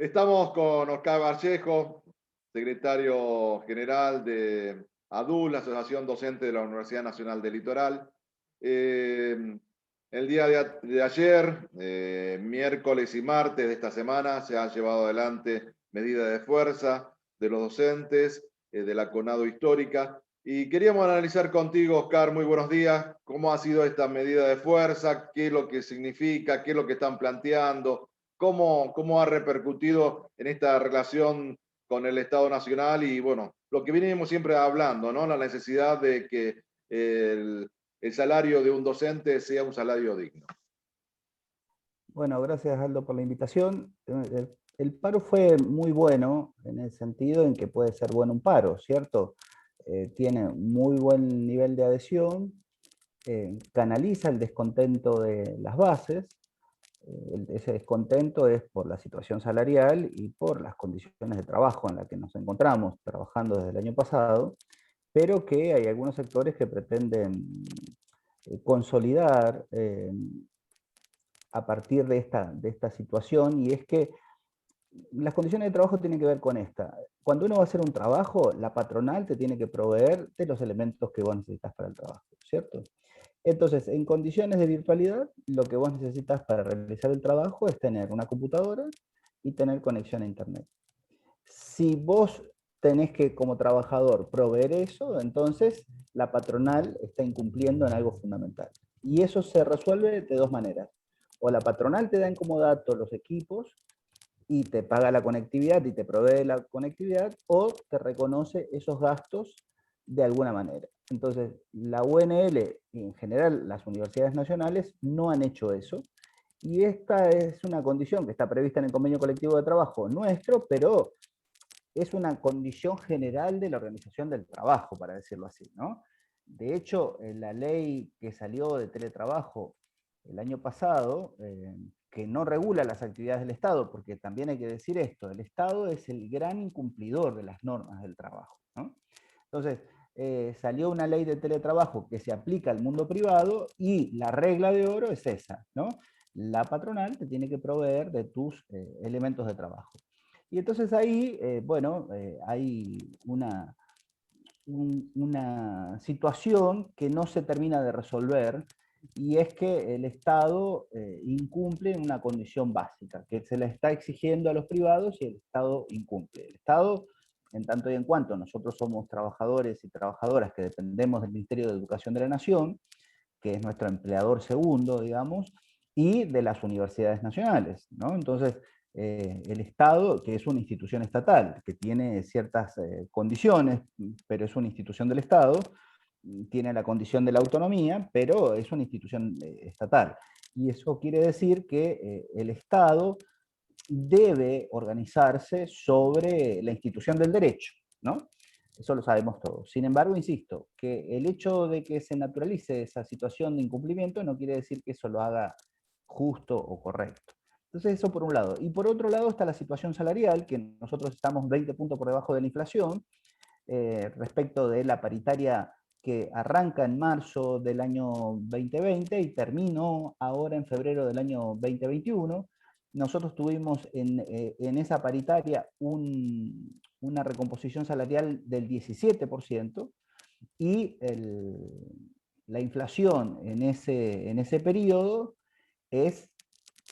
Estamos con Oscar Vallejo, secretario general de ADU, la Asociación Docente de la Universidad Nacional del Litoral. El día de ayer, miércoles y martes de esta semana, se han llevado adelante medidas de fuerza de los docentes de la CONADO Histórica. Y queríamos analizar contigo, Oscar, muy buenos días, cómo ha sido esta medida de fuerza, qué es lo que significa, qué es lo que están planteando. ¿Cómo ha repercutido en esta relación con el Estado Nacional? Y bueno, lo que venimos siempre hablando, ¿no? La necesidad de que el salario de un docente sea un salario digno. Bueno, gracias Aldo por la invitación. El paro fue muy bueno en el sentido en que puede ser bueno un paro, ¿cierto? Tiene muy buen nivel de adhesión, canaliza el descontento de las bases. Ese descontento es por la situación salarial y por las condiciones de trabajo en las que nos encontramos trabajando desde el año pasado, pero que hay algunos sectores que pretenden consolidar a partir de esta situación, y es que las condiciones de trabajo tienen que ver con esta. Cuando uno va a hacer un trabajo, la patronal te tiene que proveer de los elementos que vos necesitas para el trabajo, ¿cierto? Entonces, en condiciones de virtualidad, lo que vos necesitas para realizar el trabajo es tener una computadora y tener conexión a internet. Si vos tenés que, como trabajador, proveer eso, entonces la patronal está incumpliendo en algo fundamental. Y eso se resuelve de dos maneras. O la patronal te da en como dato los equipos y te paga la conectividad y te provee la conectividad, o te reconoce esos gastos de alguna manera. Entonces, la UNL y en general las universidades nacionales no han hecho eso, y esta es una condición que está prevista en el convenio colectivo de trabajo nuestro, pero es una condición general de la organización del trabajo, para decirlo así, ¿no? De hecho, la ley que salió de teletrabajo el año pasado, que no regula las actividades del Estado, porque también hay que decir esto, el Estado es el gran incumplidor de las normas del trabajo, ¿no? Entonces, salió una ley de teletrabajo que se aplica al mundo privado, y la regla de oro es esa, ¿no? La patronal te tiene que proveer de tus elementos de trabajo. Y entonces ahí, bueno, hay una situación que no se termina de resolver, y es que el Estado incumple en una condición básica, que se le está exigiendo a los privados y el Estado incumple. El Estado, en tanto y en cuanto nosotros somos trabajadores y trabajadoras que dependemos del Ministerio de Educación de la Nación, que es nuestro empleador segundo, digamos, y de las universidades nacionales, ¿no? Entonces, el Estado, que es una institución estatal, que tiene ciertas condiciones, pero es una institución del Estado, tiene la condición de la autonomía, pero es una institución estatal. Y eso quiere decir que el Estado debe organizarse sobre la institución del derecho, ¿no? Eso lo sabemos todos. Sin embargo, insisto, que el hecho de que se naturalice esa situación de incumplimiento no quiere decir que eso lo haga justo o correcto. Entonces, eso por un lado. Y por otro lado está la situación salarial, que nosotros estamos 20 puntos por debajo de la inflación, respecto de la paritaria que arranca en marzo del año 2020 y terminó ahora en febrero del año 2021. Nosotros tuvimos en esa paritaria una recomposición salarial del 17%, y la inflación en ese periodo es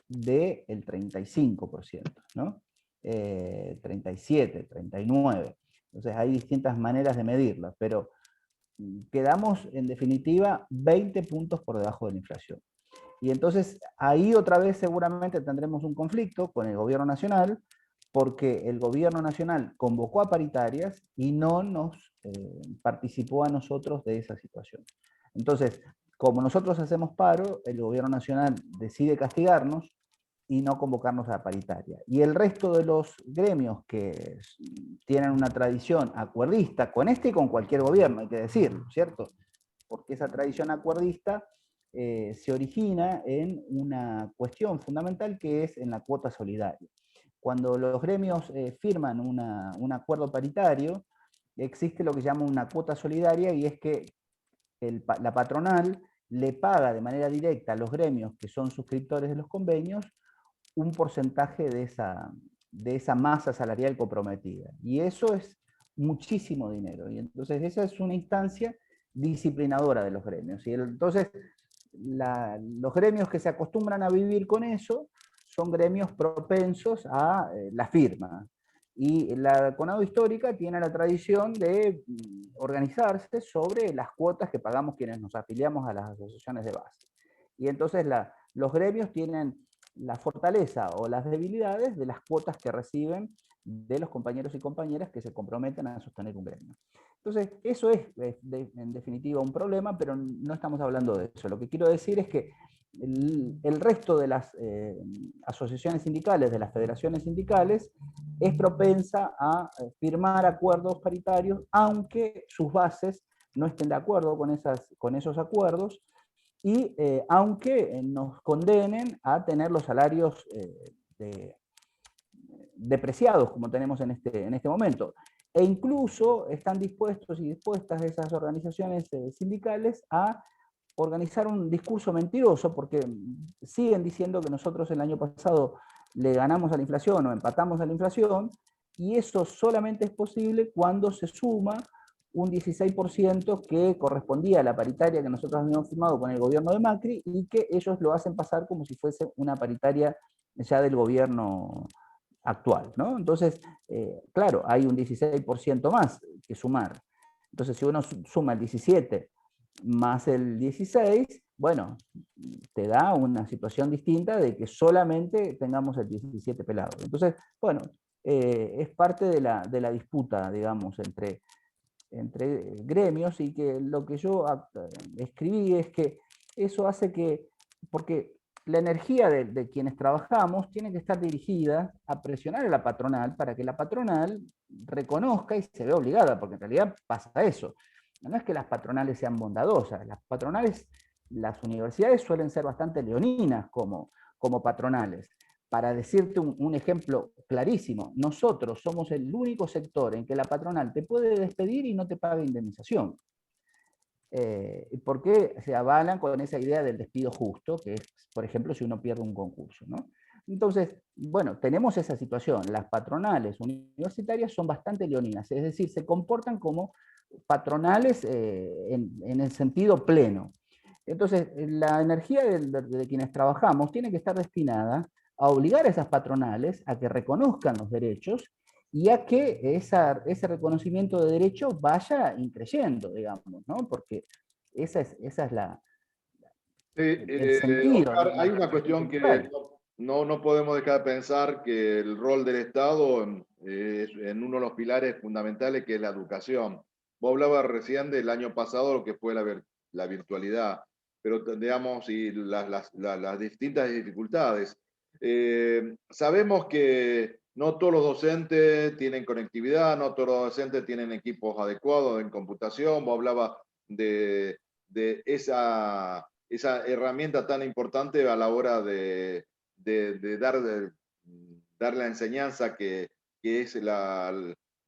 del 35%, ¿no? 37, 39. Entonces hay distintas maneras de medirla, pero quedamos en definitiva 20 puntos por debajo de la inflación. Y entonces ahí otra vez seguramente tendremos un conflicto con el gobierno nacional, porque el gobierno nacional convocó a paritarias y no nos participó a nosotros de esa situación. Entonces, como nosotros hacemos paro, el gobierno nacional decide castigarnos y no convocarnos a la paritaria. Y el resto de los gremios que tienen una tradición acuerdista, con este y con cualquier gobierno, hay que decirlo, ¿cierto? Porque esa tradición acuerdista se origina en una cuestión fundamental, que es en la cuota solidaria. Cuando los gremios firman un acuerdo paritario, existe lo que se llama una cuota solidaria, y es que la patronal le paga de manera directa a los gremios que son suscriptores de los convenios un porcentaje de esa masa salarial comprometida. Y eso es muchísimo dinero. Y entonces esa es una instancia disciplinadora de los gremios. Y entonces los gremios que se acostumbran a vivir con eso son gremios propensos a la firma. Y la Conado Histórica tiene la tradición de organizarse sobre las cuotas que pagamos quienes nos afiliamos a las asociaciones de base. Y entonces los gremios tienen la fortaleza o las debilidades de las cuotas que reciben de los compañeros y compañeras que se comprometen a sostener un gremio. Entonces, eso es en definitiva un problema, pero no estamos hablando de eso. Lo que quiero decir es que el resto de las asociaciones sindicales, de las federaciones sindicales, es propensa a firmar acuerdos paritarios, aunque sus bases no estén de acuerdo con esos acuerdos, y aunque nos condenen a tener los salarios depreciados como tenemos en este momento. E incluso están dispuestos y dispuestas esas organizaciones sindicales a organizar un discurso mentiroso, porque siguen diciendo que nosotros el año pasado le ganamos a la inflación o empatamos a la inflación, y eso solamente es posible cuando se suma un 16% que correspondía a la paritaria que nosotros habíamos firmado con el gobierno de Macri, y que ellos lo hacen pasar como si fuese una paritaria ya del gobierno actual, ¿no? Entonces, claro, hay un 16% más que sumar. Entonces, si uno suma el 17 más el 16, bueno, te da una situación distinta de que solamente tengamos el 17 pelado. Entonces, bueno, es parte de la disputa, digamos, entre gremios, y que lo que yo escribí es que eso hace que, porque la energía de quienes trabajamos tiene que estar dirigida a presionar a la patronal para que la patronal reconozca y se vea obligada, porque en realidad pasa eso. No es que las patronales sean bondadosas, las patronales, las universidades suelen ser bastante leoninas como patronales. Para decirte un ejemplo clarísimo, nosotros somos el único sector en que la patronal te puede despedir y no te paga indemnización. Porque se avalan con esa idea del despido justo, que es, por ejemplo, si uno pierde un concurso, ¿no? Entonces, bueno, tenemos esa situación. Las patronales universitarias son bastante leoninas, es decir, se comportan como patronales en el sentido pleno. Entonces, la energía de quienes trabajamos tiene que estar destinada a obligar a esas patronales a que reconozcan los derechos y a que ese reconocimiento de derechos vaya increyendo, digamos, ¿no? Porque esa es Sí, el sentido, Oscar, hay digamos, una cuestión que cultural. no podemos dejar de pensar, que el rol del Estado es en uno de los pilares fundamentales, que es la educación. Vos hablabas recién del año pasado, lo que fue la virtualidad, pero digamos, y las distintas dificultades. Sabemos que no todos los docentes tienen conectividad, no todos los docentes tienen equipos adecuados en computación. Vos hablabas de esa herramienta tan importante a la hora de dar la enseñanza que es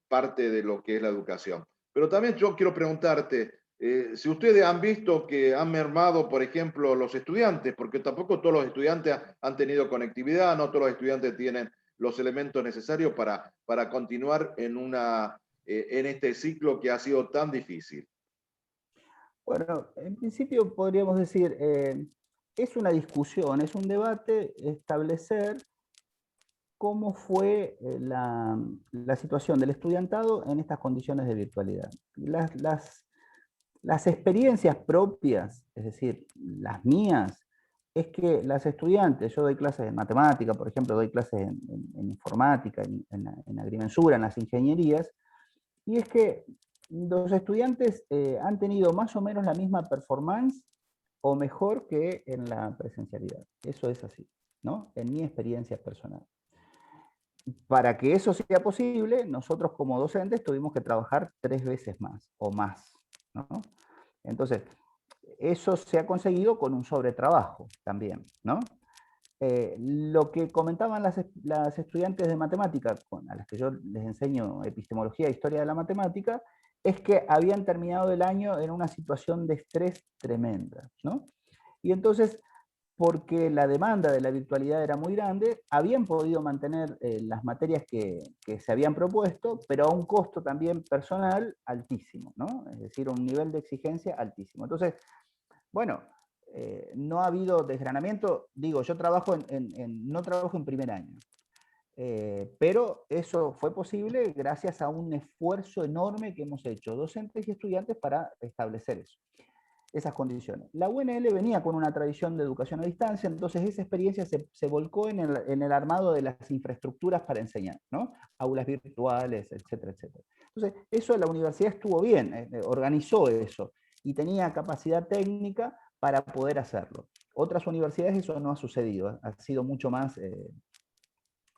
parte de lo que es la educación. Pero también yo quiero preguntarte, si ustedes han visto que han mermado, por ejemplo, los estudiantes, porque tampoco todos los estudiantes han tenido conectividad, no todos los estudiantes tienen los elementos necesarios para continuar en este ciclo que ha sido tan difícil. Bueno, en principio podríamos decir, es una discusión, es un debate establecer cómo fue la situación del estudiantado en estas condiciones de virtualidad. Las experiencias propias, es decir, las mías, es que las estudiantes, yo doy clases de matemática, por ejemplo, doy clases en informática, en agrimensura, en las ingenierías, y es que los estudiantes han tenido más o menos la misma performance o mejor que en la presencialidad. Eso es así, ¿no? En mi experiencia personal. Para que eso sea posible, nosotros como docentes tuvimos que trabajar 3 veces más o más, ¿no? Entonces, eso se ha conseguido con un sobretrabajo también, ¿no? Lo que comentaban las estudiantes de matemática, a las que yo les enseño epistemología e historia de la matemática, es que habían terminado el año en una situación de estrés tremenda, ¿no? Y entonces, porque la demanda de la virtualidad era muy grande, habían podido mantener las materias que se habían propuesto, pero a un costo también personal altísimo, ¿no? Es decir, un nivel de exigencia altísimo. Entonces, bueno, no ha habido desgranamiento. Digo, yo trabajo no trabajo en primer año, pero eso fue posible gracias a un esfuerzo enorme que hemos hecho docentes y estudiantes para establecer eso, esas condiciones. La UNL venía con una tradición de educación a distancia, entonces esa experiencia se volcó en el armado de las infraestructuras para enseñar, ¿no? Aulas virtuales, etcétera, etcétera. Entonces, eso la universidad estuvo bien, organizó eso y tenía capacidad técnica para poder hacerlo. Otras universidades eso no ha sucedido, ha sido mucho más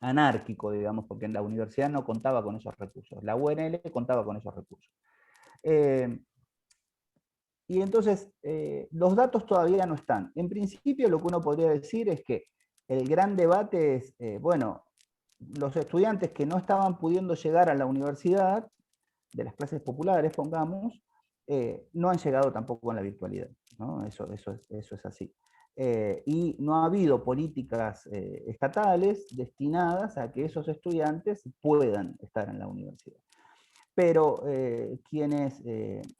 anárquico, digamos, porque en la universidad no contaba con esos recursos. La UNL contaba con esos recursos. Y entonces, los datos todavía no están. En principio, lo que uno podría decir es que el gran debate es, bueno, los estudiantes que no estaban pudiendo llegar a la universidad, de las clases populares, pongamos, no han llegado tampoco en la virtualidad, ¿no? Eso es así. Y no ha habido políticas estatales destinadas a que esos estudiantes puedan estar en la universidad. Pero quienes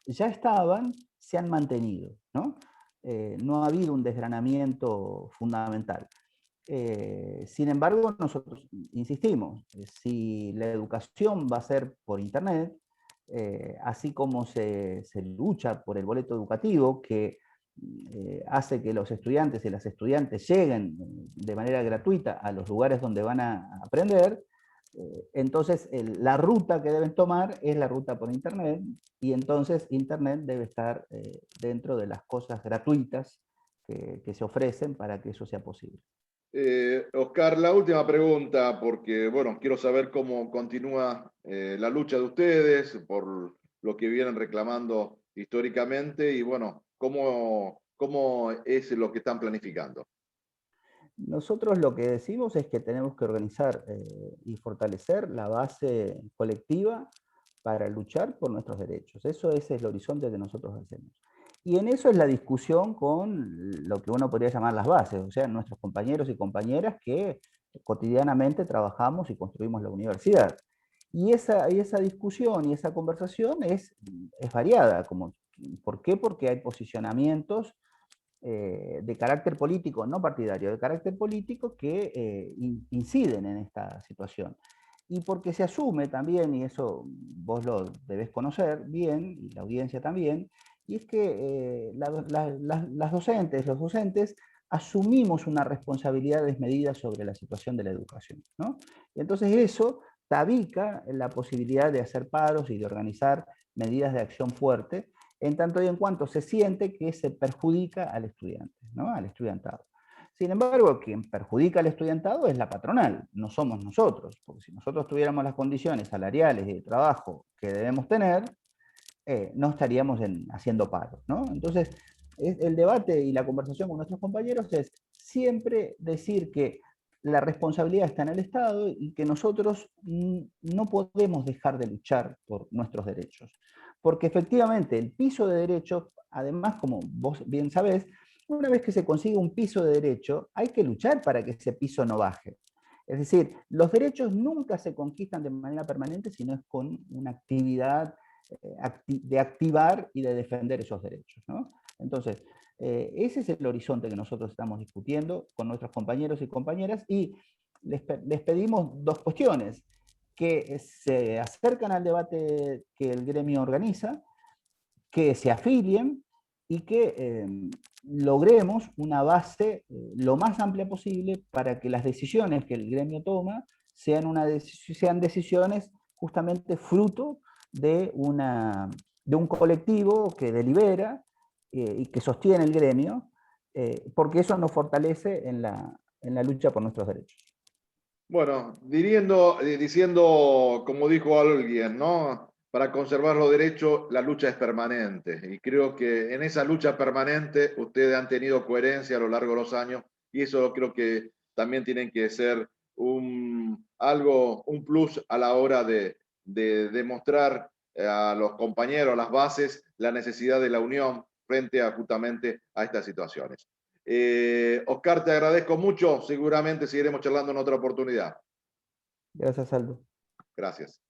ya estaban se han mantenido, ¿no? No ha habido un desgranamiento fundamental. Sin embargo, nosotros insistimos, si la educación va a ser por Internet, así como se lucha por el boleto educativo, que hace que los estudiantes y las estudiantes lleguen de manera gratuita a los lugares donde van a aprender, entonces la ruta que deben tomar es la ruta por Internet, y entonces Internet debe estar dentro de las cosas gratuitas que se ofrecen para que eso sea posible. Oscar, la última pregunta, porque bueno, quiero saber cómo continúa la lucha de ustedes por lo que vienen reclamando históricamente y bueno, cómo es lo que están planificando. Nosotros lo que decimos es que tenemos que organizar y fortalecer la base colectiva para luchar por nuestros derechos. Eso es el horizonte que nosotros hacemos. Y en eso es la discusión con lo que uno podría llamar las bases, o sea, nuestros compañeros y compañeras que cotidianamente trabajamos y construimos la universidad. Y esa discusión y esa conversación es variada. ¿Por qué? Porque hay posicionamientos de carácter político, no partidario, de carácter político que inciden en esta situación. Y porque se asume también, y eso vos lo debés conocer bien, y la audiencia también, y es que las docentes, los docentes, asumimos una responsabilidad desmedida sobre la situación de la educación, ¿no? Y entonces eso tabica la posibilidad de hacer paros y de organizar medidas de acción fuerte, en tanto y en cuanto se siente que se perjudica al estudiante, ¿no? Al estudiantado. Sin embargo, quien perjudica al estudiantado es la patronal, no somos nosotros, porque si nosotros tuviéramos las condiciones salariales y de trabajo que debemos tener, no estaríamos haciendo paros, ¿no? Entonces, el debate y la conversación con nuestros compañeros es siempre decir que la responsabilidad está en el Estado y que nosotros no podemos dejar de luchar por nuestros derechos. Porque efectivamente el piso de derechos, además, como vos bien sabés, una vez que se consigue un piso de derecho, hay que luchar para que ese piso no baje. Es decir, los derechos nunca se conquistan de manera permanente, sino es con una actividad de activar y de defender esos derechos, ¿no? Entonces, ese es el horizonte que nosotros estamos discutiendo con nuestros compañeros y compañeras, y les pedimos dos cuestiones: que se acercan al debate que el gremio organiza, que se afilien y que logremos una base lo más amplia posible para que las decisiones que el gremio toma sean decisiones justamente fruto de un colectivo que delibera y que sostiene el gremio, porque eso nos fortalece en la lucha por nuestros derechos. Bueno, diciendo, como dijo alguien, ¿no? Para conservar los derechos, la lucha es permanente. Y creo que en esa lucha permanente ustedes han tenido coherencia a lo largo de los años y eso creo que también tienen que ser un plus a la hora de demostrar a los compañeros, a las bases, la necesidad de la unión frente a justamente a estas situaciones. Oscar, te agradezco mucho. Seguramente seguiremos charlando en otra oportunidad. Gracias, Aldo. Gracias.